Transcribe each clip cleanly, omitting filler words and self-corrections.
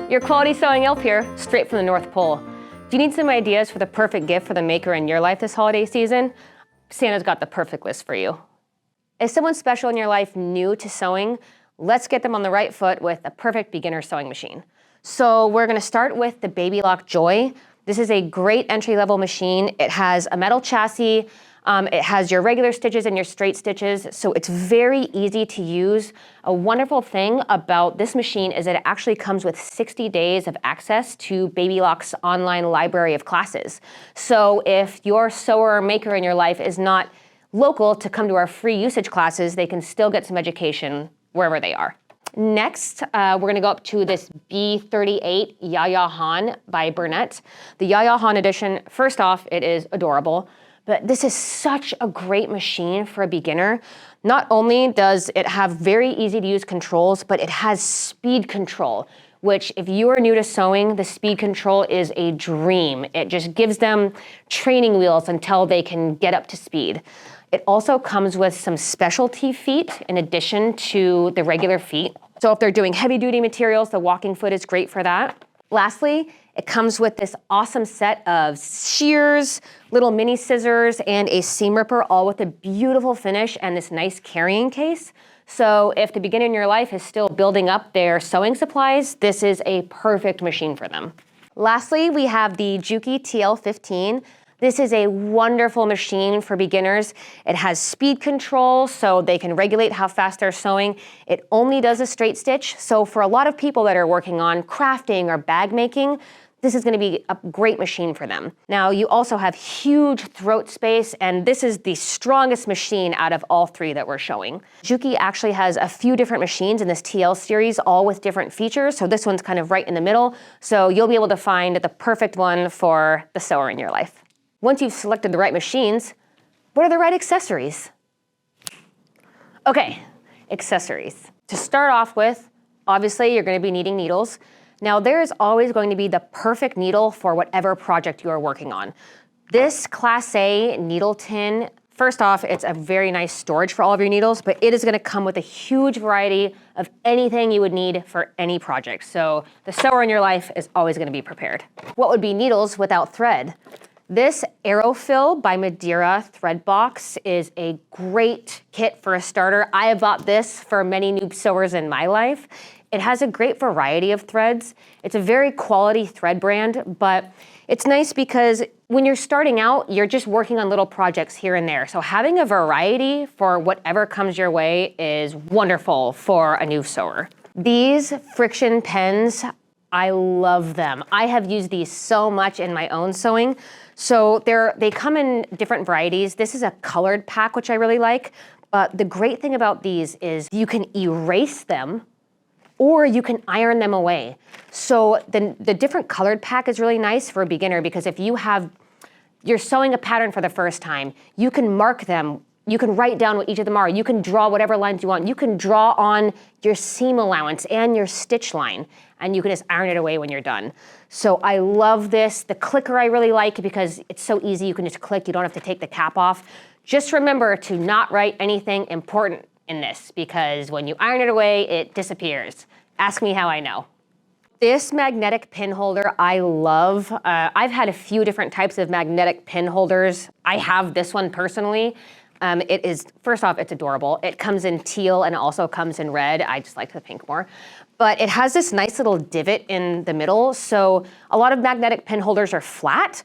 Your quality sewing elf here, straight from the North Pole. Do you need some ideas for the perfect gift for the maker in your life this holiday season? Santa's got the perfect list for you. Is someone special in your life new to sewing? Let's get them on the right foot with a perfect beginner sewing machine. So we're gonna start with the Baby Lock Joy. This is a great entry-level machine. It has a metal chassis. It has your regular stitches and your straight stitches, so it's very easy to use. A wonderful thing about this machine is that it actually comes with 60 days of access to Baby Lock's online library of classes. So if your sewer or maker in your life is not local to come to our free usage classes, they can still get some education wherever they are. Next, we're gonna go up to this B38 Yaya Han by Bernette. The Yaya Han edition, first off, it is adorable. But this is such a great machine for a beginner. Not only does it have very easy to use controls, but it has speed control, which if you are new to sewing, the speed control is a dream. It just gives them training wheels until they can get up to speed. It also comes with some specialty feet in addition to the regular feet. So if they're doing heavy duty materials, the walking foot is great for that. Lastly, it comes with this awesome set of shears, little mini scissors, and a seam ripper, all with a beautiful finish and this nice carrying case. So if the beginner in your life is still building up their sewing supplies, this is a perfect machine for them. Lastly, we have the Juki TL15. This is a wonderful machine for beginners. It has speed control, so they can regulate how fast they're sewing. It only does a straight stitch, so for a lot of people that are working on crafting or bag making, this is gonna be a great machine for them. Now, you also have huge throat space, and this is the strongest machine out of all three that we're showing. Juki actually has a few different machines in this TL series, all with different features, so this one's kind of right in the middle, so you'll be able to find the perfect one for the sewer in your life. Once you've selected the right machines, what are the right accessories? Okay, accessories. To start off with, obviously you're gonna be needing needles. Now there's always going to be the perfect needle for whatever project you are working on. This Class A needle tin, first off, it's a very nice storage for all of your needles, but it is gonna come with a huge variety of anything you would need for any project. So the sewer in your life is always gonna be prepared. What would be needles without thread? This Aerofil by Madeira thread box is a great kit for a starter. I have bought this for many noob sewers in my life. It has a great variety of threads. It's a very quality thread brand, but it's nice because when you're starting out, you're just working on little projects here and there. So having a variety for whatever comes your way is wonderful for a new sewer. These friction pens, I love them. I have used these so much in my own sewing. So they come in different varieties. This is a colored pack, which I really like. But the great thing about these is you can erase them or you can iron them away. So the different colored pack is really nice for a beginner because if you're sewing a pattern for the first time, you can mark them. You can write down what each of them are. You can draw whatever lines you want. You can draw on your seam allowance and your stitch line, and you can just iron it away when you're done. So I love this. The clicker I really like because it's so easy. You can just click. You don't have to take the cap off. Just remember to not write anything important in this because when you iron it away, it disappears. Ask me how I know. This magnetic pin holder I love. I've had a few different types of magnetic pin holders. I have this one personally. It is, first off, it's adorable. It comes in teal and it also comes in red. I just like the pink more. But it has this nice little divot in the middle. So a lot of magnetic pin holders are flat,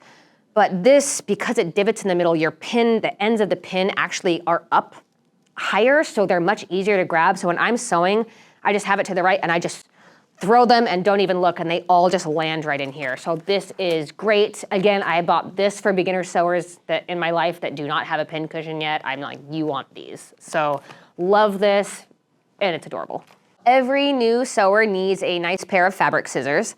but this, because it divots in the middle, the ends of the pin actually are up higher, so they're much easier to grab. So when I'm sewing, I just have it to the right and I just throw them and don't even look and they all just land right in here. So this is great. Again, I bought this for beginner sewers that in my life that do not have a pin cushion yet. I'm like, you want these. So love this and it's adorable. Every new sewer needs a nice pair of fabric scissors.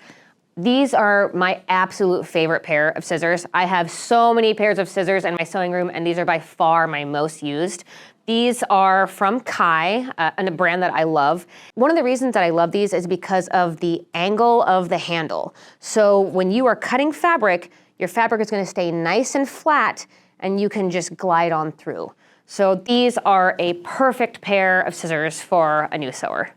These are my absolute favorite pair of scissors. I have so many pairs of scissors in my sewing room and these are by far my most used. These are from Kai, and a brand that I love. One of the reasons that I love these is because of the angle of the handle. So when you are cutting fabric, your fabric is gonna stay nice and flat and you can just glide on through. So these are a perfect pair of scissors for a new sewer.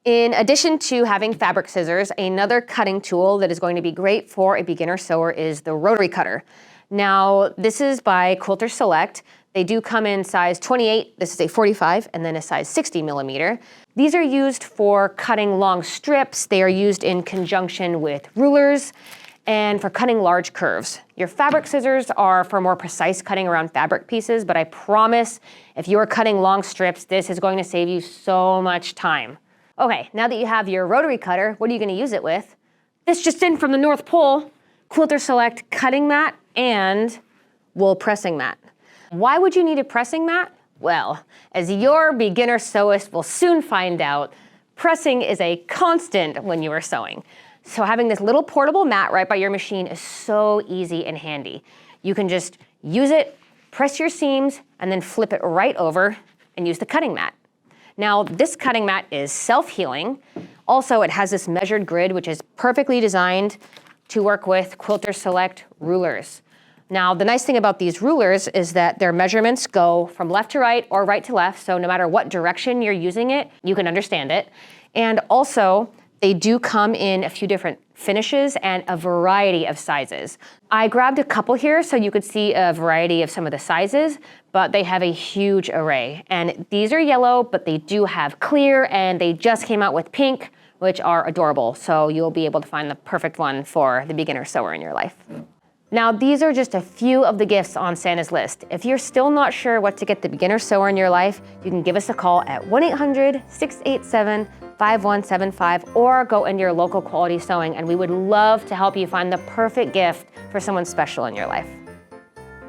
In addition to having fabric scissors, another cutting tool that is going to be great for a beginner sewer is the rotary cutter. Now, this is by Quilter Select. They do come in size 28, this is a 45, and then a size 60 millimeter. These are used for cutting long strips. They are used in conjunction with rulers and for cutting large curves. Your fabric scissors are for more precise cutting around fabric pieces, but I promise if you are cutting long strips, this is going to save you so much time. Okay, now that you have your rotary cutter, what are you gonna use it with? This just in from the North Pole, Quilter Select cutting mat and wool pressing mat. Why would you need a pressing mat? Well, as your beginner sewist will soon find out, pressing is a constant when you are sewing. So having this little portable mat right by your machine is so easy and handy. You can just use it, press your seams, and then flip it right over and use the cutting mat. Now, this cutting mat is self-healing. Also, it has this measured grid, which is perfectly designed to work with Quilter Select rulers. Now, the nice thing about these rulers is that their measurements go from left to right or right to left, so no matter what direction you're using it, you can understand it. And also, they do come in a few different finishes and a variety of sizes. I grabbed a couple here so you could see a variety of some of the sizes, but they have a huge array. And these are yellow, but they do have clear, and they just came out with pink, which are adorable. So you'll be able to find the perfect one for the beginner sewer in your life. Now, these are just a few of the gifts on Santa's list. If you're still not sure what to get the beginner sewer in your life, you can give us a call at 1-800-687-5175 or go into your local Quality Sewing, and we would love to help you find the perfect gift for someone special in your life.